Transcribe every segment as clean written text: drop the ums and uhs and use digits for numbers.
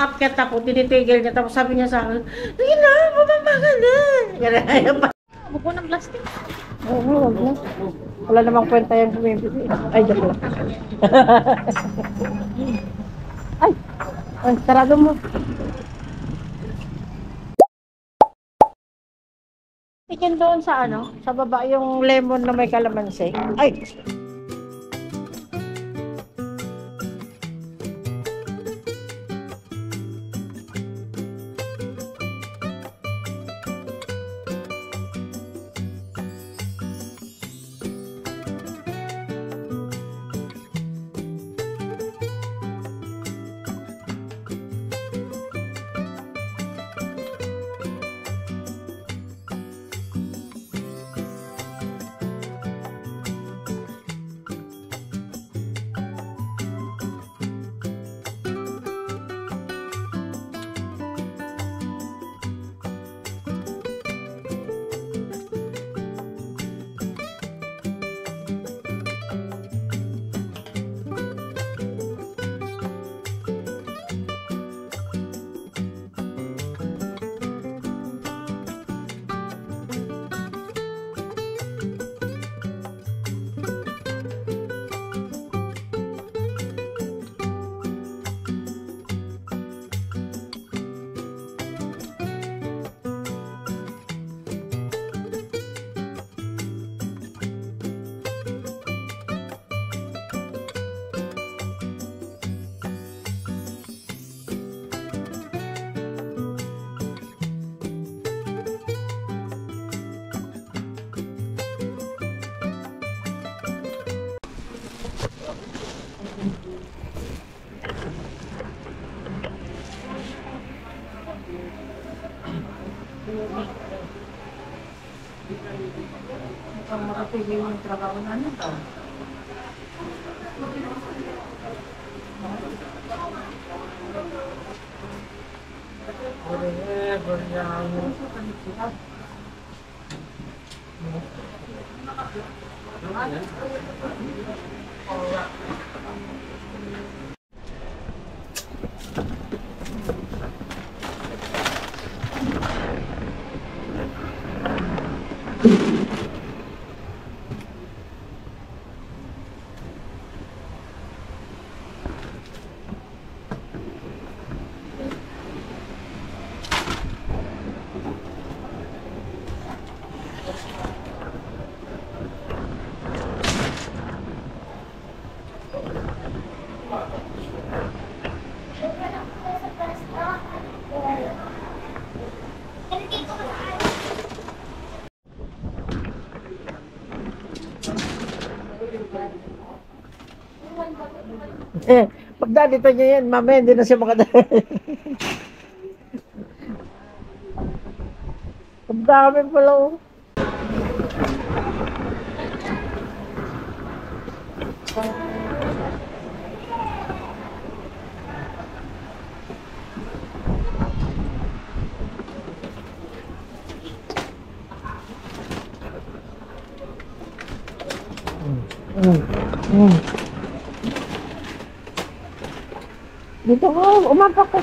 umaakyat ako, tinitigil niya. Tapos sabi niya sa akin, sige na, bumaba ka na. Ganun pa. Buko ng plastic. Oo, wag na. Wala namang kwenta yung bumibili. Ay, joke lang. Ay, sarado mo. Ikin doon sa ano, sa baba yung lemon na may kalamansi. Ay! Mukhang makapigil yung trabaho na nito. Pagdalito niya yan, mamaya hindi na siya makadali. Ang dami pala oh. Dito ka, umapak ka.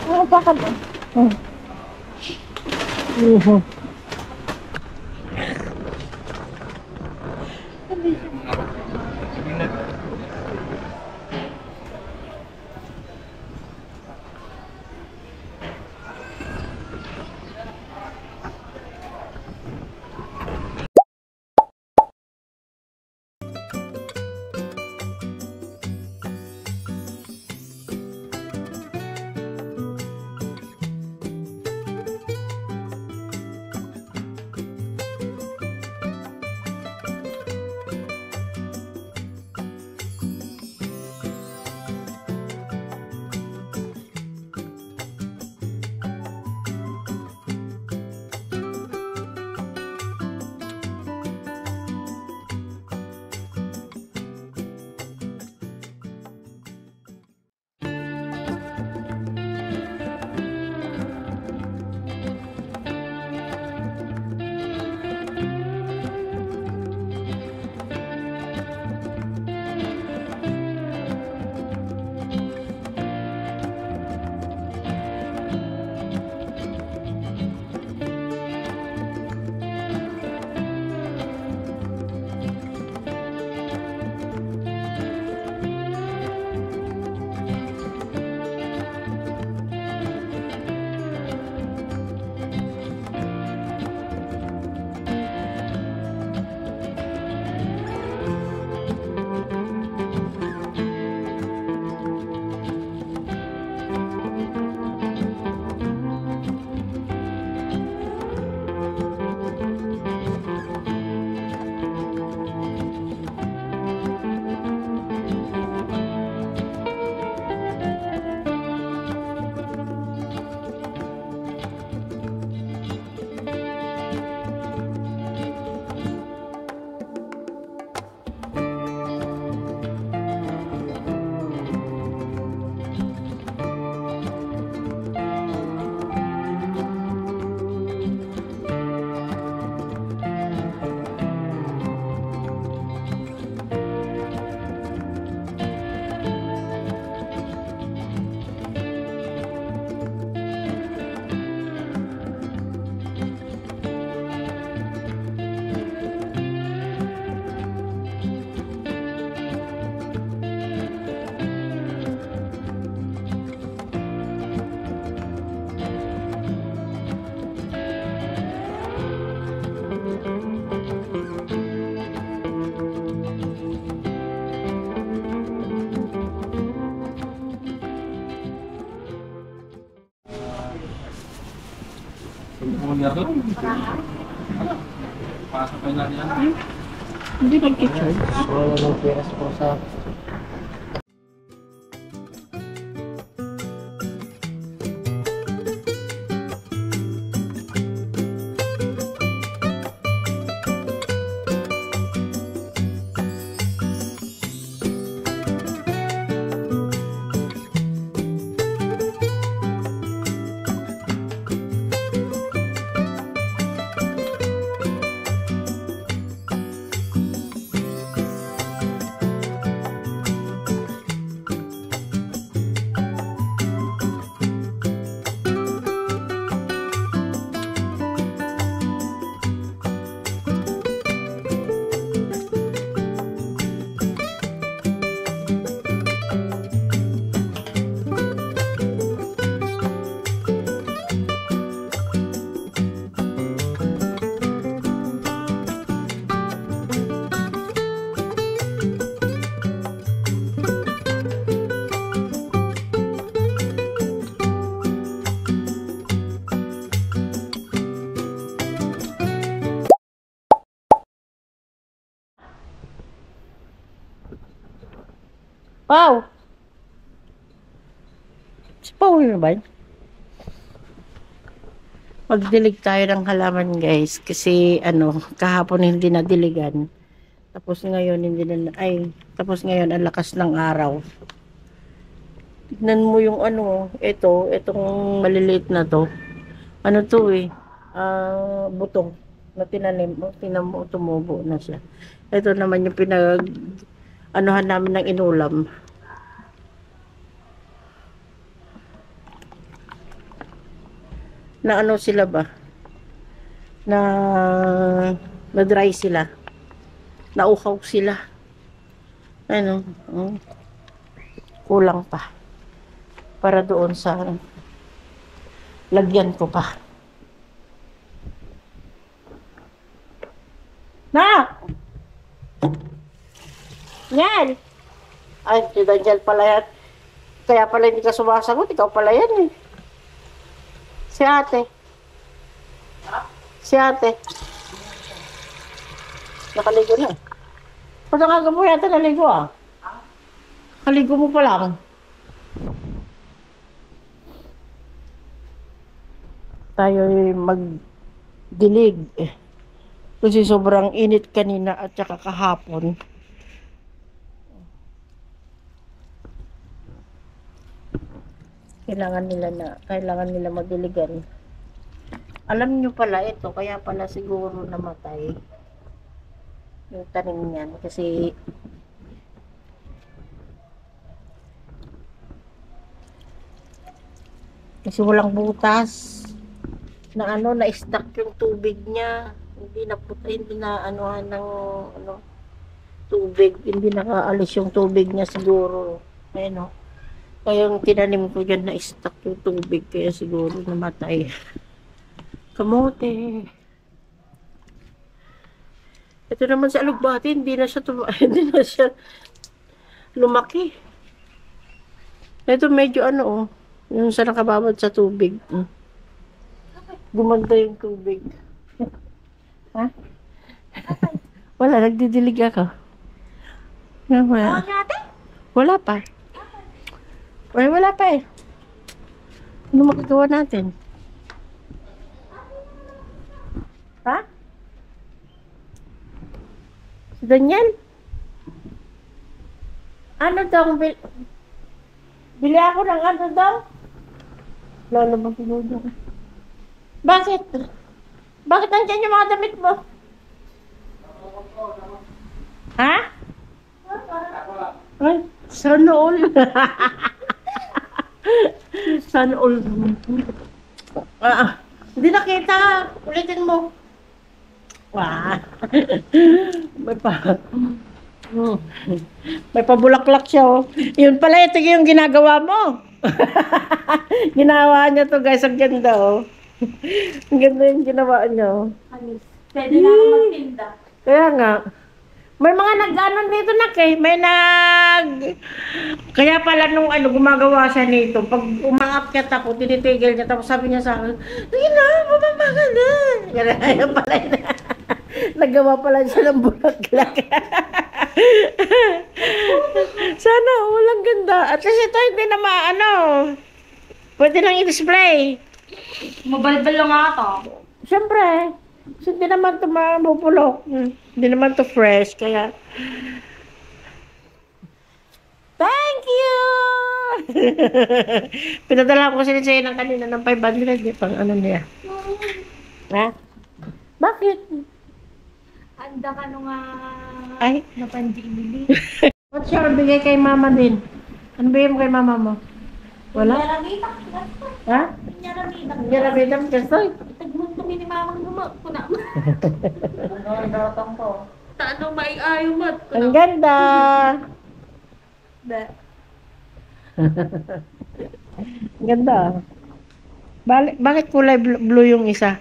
Pumulyar lang. Pasok kayo na yan. Hindi nag-charge. Wala nang pera po sa... Wow! Si Paul na ba? Magdilig tayo ng halaman guys. Kasi kahapon hindi nadiligan. Tapos ngayon tapos ngayon ang lakas ng araw. Tignan mo yung itong maliliit na to. Ano to butong na tinanim. Tinan mo, tumubo na siya. Ito naman yung anuhan namin ng inulam. Na sila ba? Na dry sila. Nauhaw sila. Kulang pa. Para doon sa lagyan ko pa. Na! Yan! Ay, si Daniel pala yan. Kaya pala hindi ka sumasagot. Ikaw pala yan eh. Si ate. Si ate. Nakaligo na. Pagkakaga mo yata naligo ah. Kaligo mo pa lang. Tayo'y magdilig. Kasi sobrang init kanina at saka kahapon. Kailangan nila madiligan. Alam nyo pala ito, kaya pala siguro namatay yung tanim niyan kasi walang butas na na-stuck yung tubig niya. Hindi na anuhan ng tubig, hindi nakaalis yung tubig niya siguro. Ayun kaya yung tinanim ko dyan na stuck yung tubig kaya siguro namatay. Kamote. Ito naman sa alugbati, hindi na siya lumaki. Ito medyo yung sa nakababad sa tubig. Gumanda yung tubig. Ha? Wala, nagdidilig ako. Wala pa. Wala pa eh. Ano magagawa natin? Ha? Si Daniel? Ano daw? Bili ako ng daw? Lalo ba pinudo? Bakit? Bakit nandiyan yung mga damit mo? Ha? Ay, sana all. Sana all. Hindi nakita. Ulitin mo. May pabulaklak siya Yun pala, ito yung ginagawa mo. Ginawa niya to guys, ang ganda Ang ganda yung ginawa niya Pwede na ako magtinda. Kaya nga, May mga nag-ano dito na may kaya pala nung gumagawa siya nito, pag umaakyat ako, tinitigil niya, tapos sabi niya sa akin, sige na, bumaba ka na. Kaya pala yun. Nagawa pala siya ng bulaklak. Sana, walang ganda. At least ito hindi na pwede nang i-display. Mabalbal lang nga ito. Siyempre, kasi hindi naman ito mapupulok. Hindi naman ito fresh, kaya... Thank you! Pinadala ko sila sa'yo ng kanina ng 500, pang ano niya. Ha? Bakit? Handa ka nung Ay, napanjili. what's your bigay kay mama din? Ano bigay mo kay mama mo? Wala? Yaramita. Ha? Yaramita. Hindi na bidam kasoy. Tagmon kami ni mamang gumak. Kuna. Ano ang datang ko? Taano maiayo mat. Ang ganda! Ang ganda. Bakit kulay blue yung isa?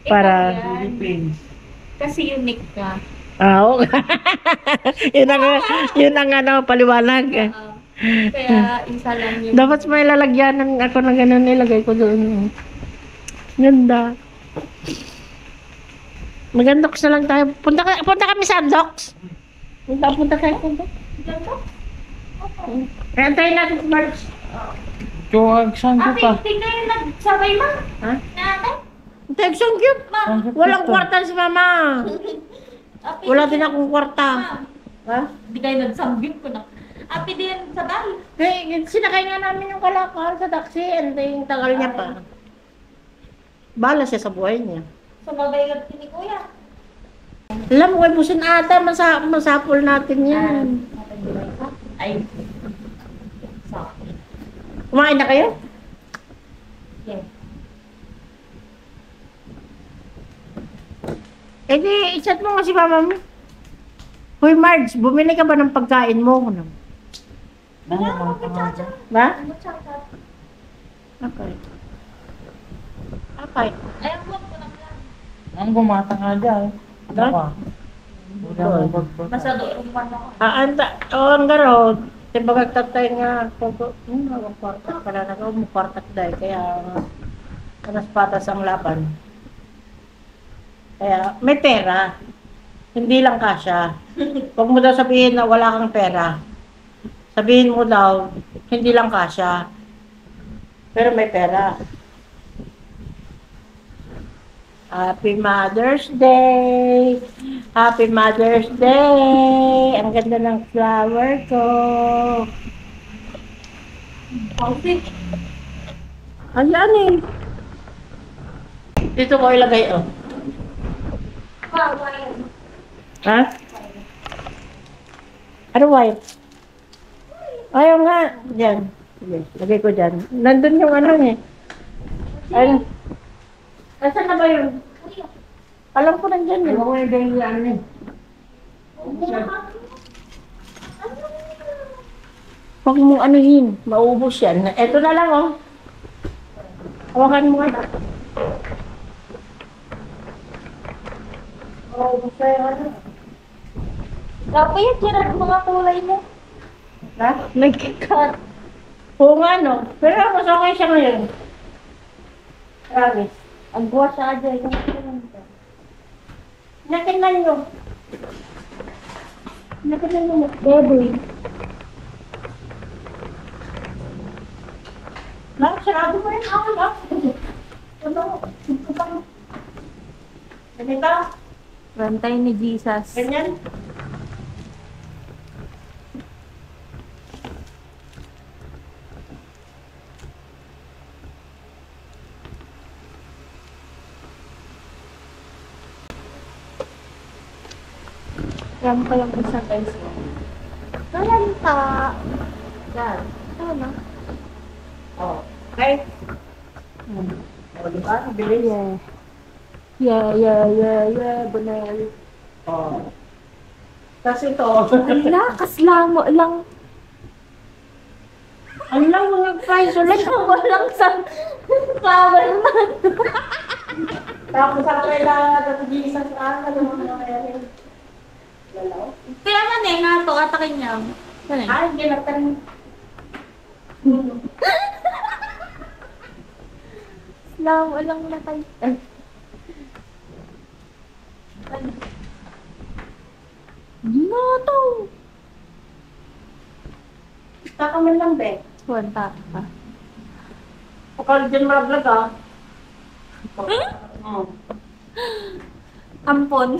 Para... Philippines. Kasi unique ka. Oo. yun ang paliwanag. Kaya isa lang yung... Dapat may lalagyanan ako ng ganun, nilagay ko doon. Ganda. Magandox na lang tayo. Punta kami sa Andox. Punta kayo. Ganda. Kaya antayin natin si March. Saan ko pa? Ate, tingnan yung nagsabay ma. Ha? Nate. Texon cute. Ma. Walang kwarta si mama. Api, Wala din akong kwarta. Ma. Ha? Di kayo nagsambit ko na. Api din sa bahay. Kaya sinakay nga namin yung kalakal sa taxi. Antayin yung tagal niya pa. Bala siya sa buhay niya. Sumabay ka ni Kuya. Alam mo, kay Busin ata, masapol natin yan. Ay. Kumain na kayo? Yes. Eh di, i-chat mo nga si mama mo. Hoy Marge, bumili ka ba ng pagkain mo? Ano ang pangalan? Ba? Ano tsaka? Okay. Okay. Ay, huwag ko lang yan. Ang bumata nga dyan. Ano ka? Wala mo bagbata. Masado yung ano ko. Ang garo, timbagag tatay nga, ang kwarta, para mo kwarta dahil, kaya, kanas patas ang laban. Kaya, may pera. Hindi lang kasya. Huwag mo daw sabihin na wala kang pera. Sabihin mo daw, hindi lang kasya. Pero may pera. Happy Mother's Day! Happy Mother's Day! Ang ganda ng flower ko. Okay. Ayan eh. Dito ko ilagay oh. Bawal. Ha? Ano white? Ayaw nga. Diyan. Sige, lagay ko dyan. Nandun yung ano eh. Ayun. Nasaan na ba yun? Alam ko nandyan eh. Ano ko yung ganyan yan eh? Huwag mong anuhin. Maubos yan. Eto na lang oh. Hawakan mo nga. Maubos na yung ano. Dapat yan, tira ng mga kulay mo. Ha? Nagkikat. Oo nga no. Pero mas okay siya ngayon. Promise. Ang buwa siya dyan. Yung kulay. Nakinan nyo. Nakinan nyo. Baby. Sarado mo rin ako lang. Ano? Ganito? Rantay ni Jesus. Ganyan? Ram pa lang isa guys. Ranta. Yan. Ano? Oh. Okay? O, diba? Bilis. Yeah. Banal. Oh. Tapos ito. Ala, kaslamo lang. Ang lang mo nag-fries ulit. Walang sa flower man. Tapos ako kailangan at Jesus ano mo nangyayari. Kaya man eh, nga to, atakin niya. Ay, ginatan. Walang natay. No, to. Kakaman lang, be. Wanta pa. Pakal dyan maraglag, ah. Oh. Ampon.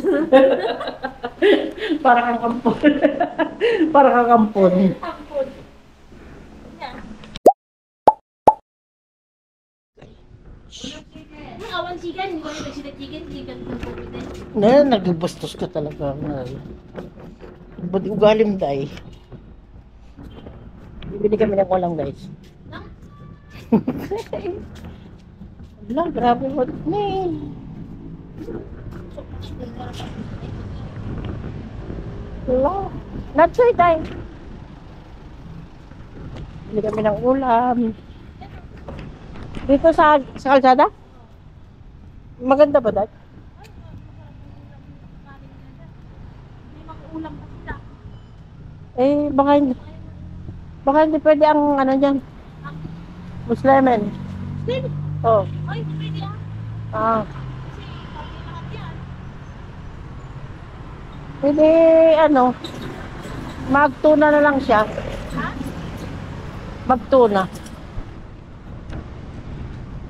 Para kang kampon. Para kang kampon. Ampon. Yan. Awan chicken, hindi ko nila sila chicken ng COVID eh. Nagbastos ka talaga. Ba't ugalim, day? Bibili kami ng walang, guys. Wala, grabe mo. Wala. Not sure, day. Bibili kami ng ulam. Dito sa kalsada? Maganda ba, day? May mga ulam pa sila. Eh, baka hindi pwede ang ano dyan. Muslimen. Steve, Oh. ay, pwede ah. Ah. Kasi, pwede lahat yan. Pwede, ano, magtuna na lang siya. Ha? Magtuna.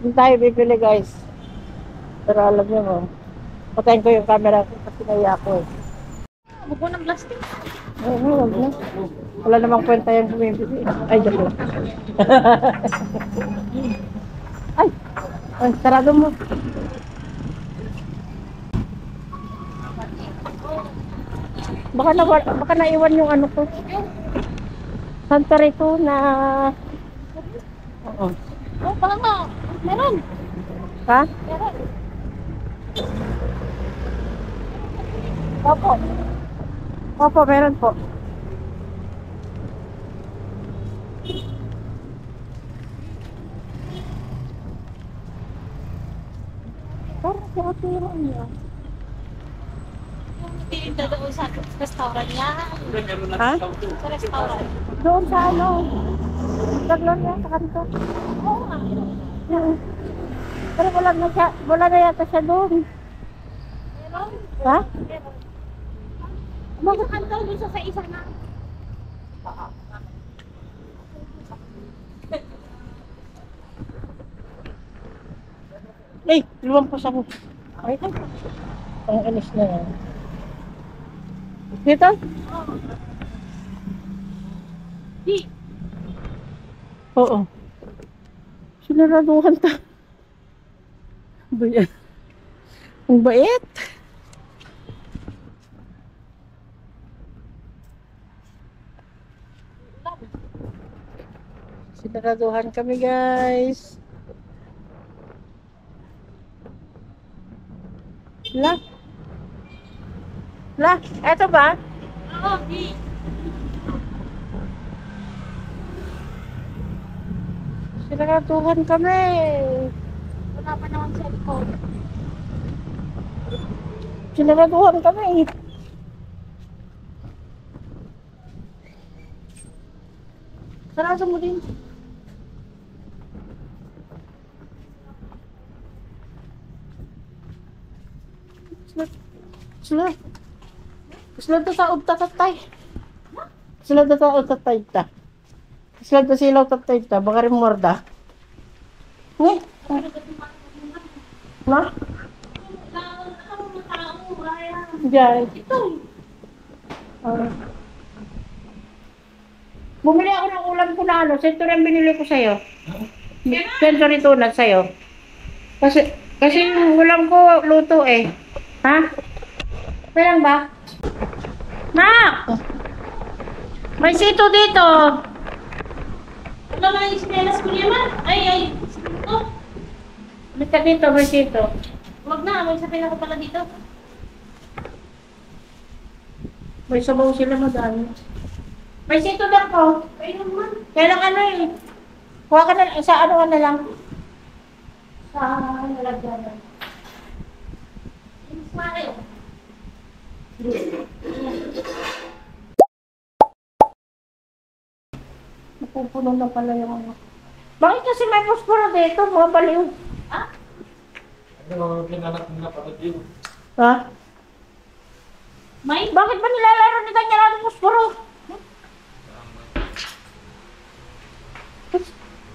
Hindi tayo bibili, guys. Pero alam niyo mo, patayin ko yung camera ko kasi naiya ako eh. Buko ng plastic. Oo, wag na. Wala namang kwenta yung bumibili. Ay, joke lang. Ay, sarado mo. Baka naiwan yung ano ko. Santa Rito na... Oo. Oh, baka nga. Meron. Ha? Meron. Opo. Opo, meron po. Parang sa otero niya. Yung tinda doon sa restaurant niya. Ha? Sa restaurant. Doon sa ano? Taglon niya sa kanto. Oo nga. Pero wala na yata siya doon. Meron. Ha? Meron. Bakit ang tawag doon sa isa na? Ay, lumampas ako. Ay, ang alis na yan. Dito? Di. Oo. Sinaraduhan ta. Ba yan? Ang bait. Sinaraduhan kami, guys. La. La, eto ba? Oo, di. Sinaraduhan kami. Wala pa naman cellphone. Sinaraduhan kami. Sarado mo din. Sila to sa tatatay. Sila to sa tatay ta. Sila to silaw tatay ta. Baka rin morda. Ni? Na? Diyan. Bumili ako ng ulam ko na ano. Century ang binili ko sa'yo. Century tunat sa'yo. Kasi yung ulam ko luto eh. Ha? Meron ba? Nak! May sito dito. Wala na yung sinelas ko naman. Ay. Oh, Basta dito, may sito. wag na. May sabihin ako pala dito. May sabaw sila madami. May sito lang ko. Ay naman. Kailang ano eh. Kuha ka na, sa ano ka na lang. Sa nalagyan. Mas Mario. Napupuno na pala yung ano. Bakit kasi may posporo dito? Mga baliw. Ano, kinalat nila para dito. Ha? May? Bakit ba nilalaro ni Daniel ang posporo?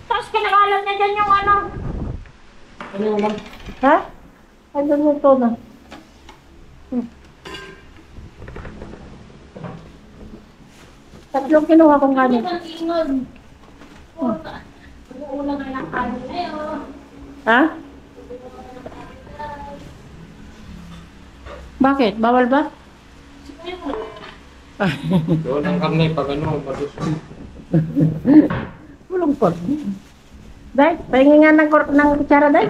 Tapos kinakalam niya dyan yung ano. Ano yung lang? Ha? Ano yung to na? Tatlong kinuha kong Ano kanin. bang ingon? Ulang na lang kanin ngayon. Ha? Bakit? Bawal ba? Doon ang karne pag ano, badus. Malungkot. Day, pahingi nga ng kutsara, Day.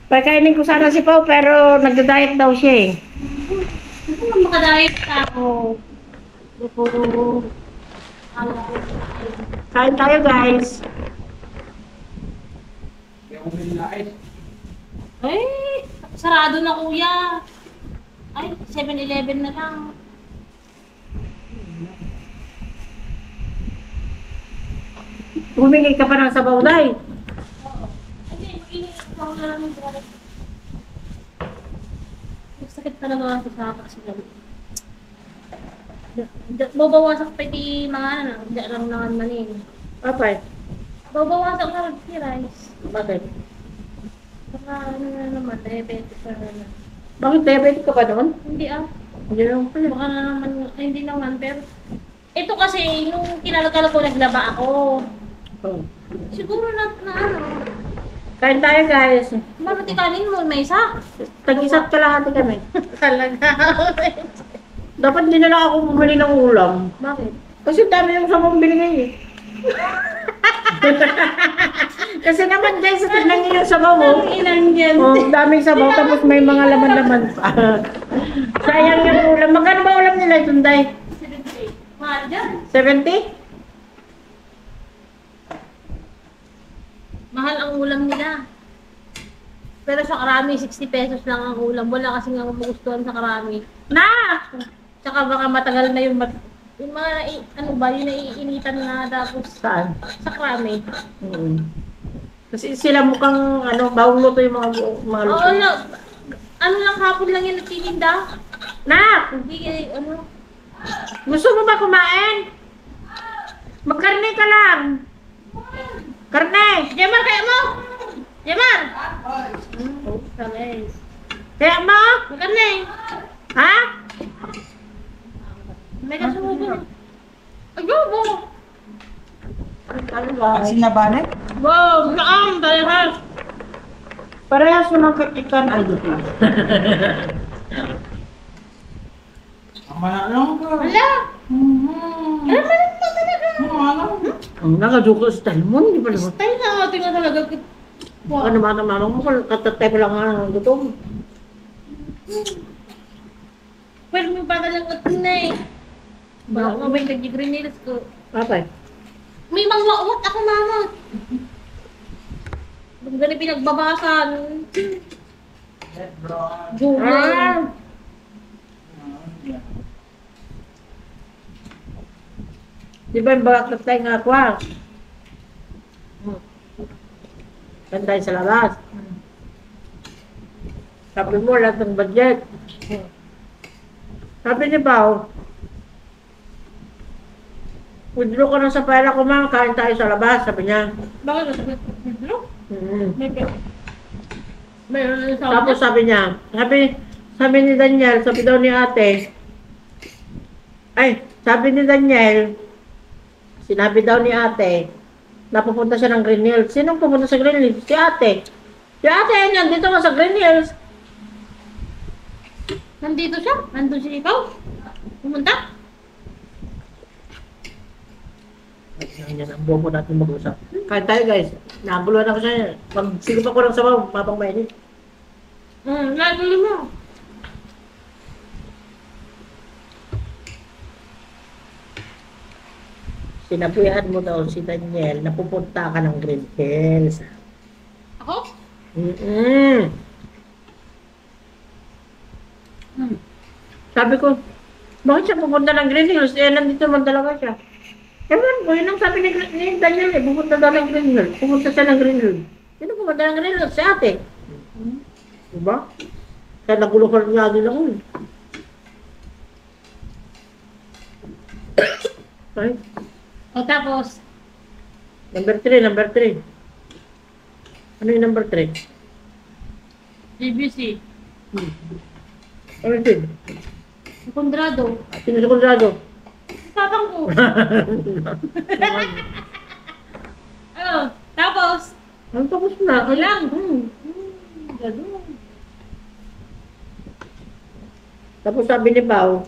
Pagkainin ko sana si Pao, pero nagda-diet daw siya eh. Ano makadayit ka ako? Kain tayo, guys. Kaya kung nilais. Ay, sarado na kuya. Ay, 7-Eleven na lang. Humingi ka pa ng sabaw, Day. Hindi, mag-init ako na lang yung drive. Sakit talaga ako sa kasi babawasak pa di mga ano, hindi lang naman manin. Apay. Babawasak na rin si Rice. Bakit? Saka ano na naman, diabetes na naman. Bakit diabetic ka ba doon? Hindi ah, Hindi naman pala. baka na naman, ay, hindi naman, pero ito kasi, nung kinalagala ko, naglaba ako. Oh. Siguro na ano, Kain tayo, guys. mamati kanin mo, may isa. Tag-isa't kalahati kami. Talaga. Dapat hindi na lang ako bumili ng ulam. Bakit? Kasi dami yung sabong binigay eh. Kasi naman guys, tignan niyo yung sabaw mo. Ilan yan? Oh, daming sabaw tapos may mga laman-laman pa. Sayang yung ulam. Magkano ba ulam nila, Tunday? Mahal dyan. 70? Mahal ang ulam nila. Pero sa karami, 60 pesos lang ang ulam. Wala kasi nga magustuhan sa karami. Na! Tsaka baka matagal na yung yung mga, ano ba, yung naiinitan na tapos Saan? sa karami. Kasi sila mukhang ano, bawang luto yung mga luto. Oo, no. Ano lang, hapon lang yan nagtitinda. Na! Hindi, ano. Gusto mo ba kumain? Magkarne ka lang. Karne! Jemar, kaya mo! Jemar! Oh, guys. Kaya mo? Maganda eh. Ha? May kasubo. Adobo! Ano ba? Ang sinabanan? Wow, naam, parehas. Parehas mo ng kakikan. Ay, dito. Ang mananong ko. Wala. Ano ba talaga? Nakaduko sa talmon, di ba naman? Style na ating nga talaga. Baka naman ang mamang mo, katatay pa lang nga ng gutom. Pwede mo pa lang at na eh. Baka may nag-grenades ko. Apay. May mangwawat ako, mama. Kung gano'n pinagbabasan. Google. Di ba yung bagat tatay nga ako ah? Panday sa labas. Sabi mo, lahat ng budget. Sabi ni Pao, withdraw ko na sa pera ko, ma'am, kain tayo sa labas, sabi niya. Bakit nasagot? Ano? May Tapos sabi niya, sabi ni Daniel, sabi daw ni ate, sabi ni Daniel, sinabi daw ni ate, napupunta siya ng Green Hills. Sinong pupunta sa Green Hills? Si ate. Si ate, nandito nga sa Green Hills. Nandito siya? Nandun si Ikaw? Pumunta? Yan ang bobo natin mag-usap. Kain tayo guys. Naguluhan ako siya. Magsigip ako ng sabaw, mapang mainit. Natuloy mo. Sinabihan mo daw si Daniel na pupunta ka ng Green Hills. Ako? Hmm. Sabi ko, bakit siya pupunta ng Green Hills? Eh, nandito naman talaga siya. Ewan ko, yun ang sabi ni Daniel eh, pupunta daw ng Green Hills. Pupunta siya ng Green Hills. Sino pupunta ng Green Hills? Si ate. Diba? Kaya naguluhan nga din ako eh. Ay, O tapos, number 3, number 3. Ano yung number 3? GBC, Ano yun? Kondrado. Sino si Conrado? Tapang ko. Ano? Tapos, Ano tapos na? Ano lang? Ganun. Tapos sabi ni Pao,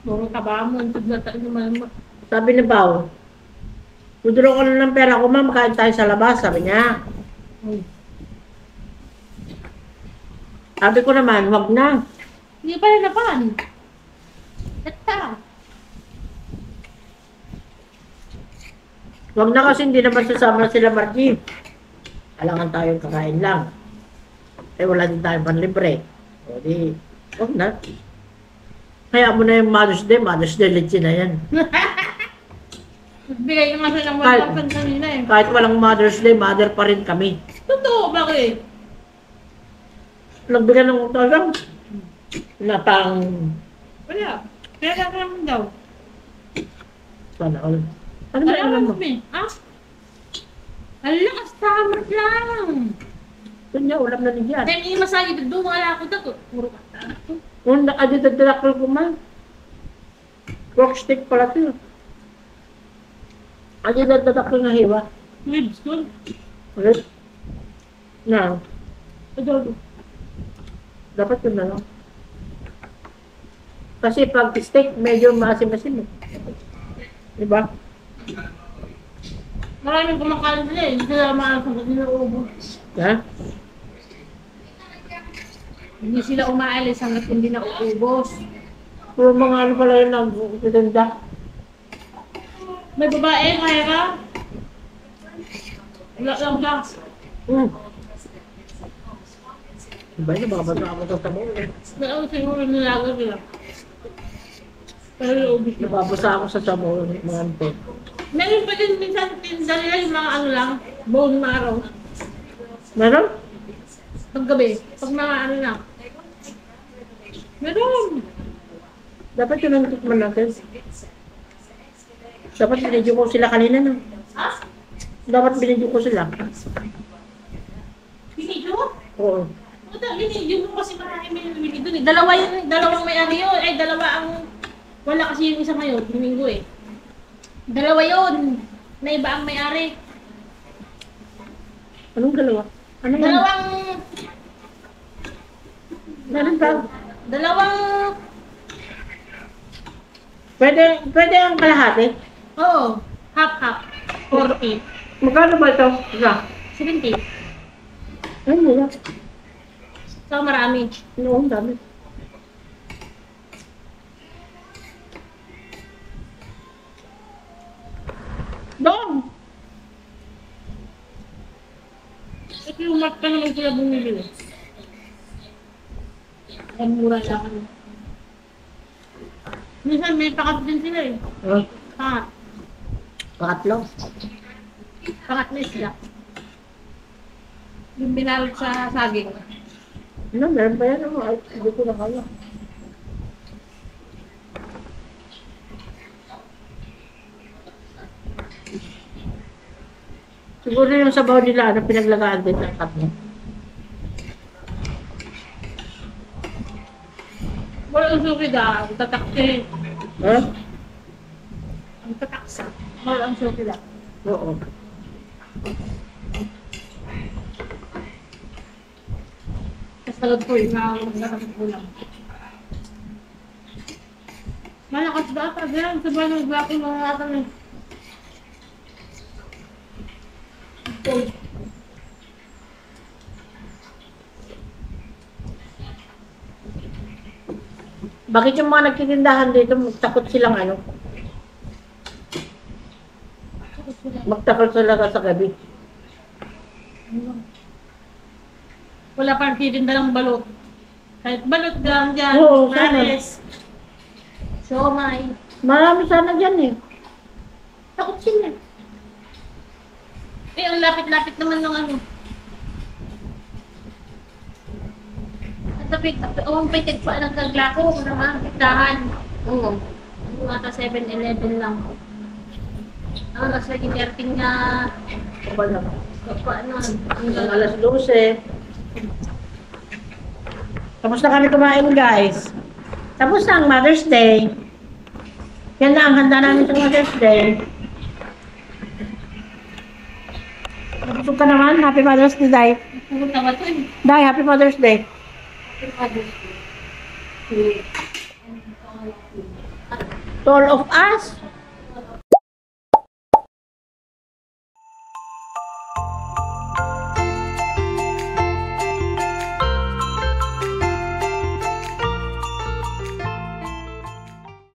puro taba mo. sabi ni Pao, withdraw ko na ng pera ko, ma'am, kain tayo sa labas, sabi niya. Sabi ko naman, wag na. Hindi pa nalapan. Tata. Wag na kasi hindi naman sasama sila Margie. Alangan tayong kakain lang. Eh wala din tayong panlibre. O di, wag na. Kaya mo na yung Mother's Day legit na yan. Bigay naman sila ng Kahit- 1,000 kanina eh. Kahit walang Mother's Day, mother pa rin kami. Totoo, bakit? Nagbigay ng talagang na pang Wala. Kaya lang naman daw. sana all. Ano ba Wala alam mo? kami. Ah? Ang lakas tamat lang. Ito niya, ulam na niya. Dahil yung masagi doon, wala ako dito. Puro kata. Kung nakadidadalakal ko man. Pork stick pala ito. Adidadalakal na hiwa. Ribs ko. Ulit. Na, Adobo. dapat yun na lang. Kasi pag steak, medyo maasim-asim eh. Diba? Maraming kumakain sila eh. Hindi sila maalas hanggang nauubos. Ha? Hindi sila umaalis hanggat hindi nauubos. Puro mga ano pala yun nagtitinda. May babae, kaya ka? Wala lang siya. Diba yun, babasa ako sa tamo eh. Wala ko siguro nilaga sila. Pero naubos na. Nababasa ako sa tamo mga ante. Meron pa din minsan tinda nila yung mga ano lang, bone marrow. Meron? Paggabi, pag mga ano na. Meron. Dapat yun ang tikman natin. Dapat binidyo ko sila kanina no. Ha? Dapat binidyo ko sila. Binidyo? Oo. Puta, binidyo mo kasi marami may binidyo dun eh. Dalawang may ari yun. Ay, dalawa ang, wala kasi yung isa ngayon, Domingo eh. Dalawa yun. Na iba ang may-ari. Anong dalawa? Anong Dalawang, Meron pa? dalawang, Pwede ang kalahati? oo, half-half. 40. Magkano ba ito? Isa? 70. Ay, mura. So, marami. Oo, ang dami. Dong! Ito yung mark pa naman sila bumibili. Ang mura lang. Minsan may pakat din sila eh. Pakat. Pakatlo. Pakat na sila. Yung binalot sa saging. Ano, meron pa yan? Ano? Ay, hindi ko na kaya. Siguro yung sabaw nila, ano, pinaglagaan din ng katne. Wala ang suki da. Ang tatakse. Ha? Ang tataksa. Wala ang suki da. Oo. Kasalad ko yung nakakasip ko lang. Malakas ba ata? Ganyan, sabay ng blocking mga natin eh. Ito. Bakit yung mga nagtitindahan dito, takot silang ano? Magtakot sila sa gabi. Wala pang titinda ng balot. Kahit balot lang dyan. Oo, sana. Mares. Siomay. Marami sana dyan eh. Takot sila. Eh, ang lapit-lapit naman ng ano. Ang tapit, ang pitig pa ng kaglako naman, pitahan. Oo. Mga 7-Eleven lang. Ang nasa ginerting na, Wala. paano, Hanggang alas 12. Tapos na kami kumain, guys. Tapos na ang Mother's Day. Yan na ang handa namin sa Mother's Day. Busog ka naman. Happy Mother's Day, Day. pumunta ba ito eh? Day, Happy Mother's Day. To all of us.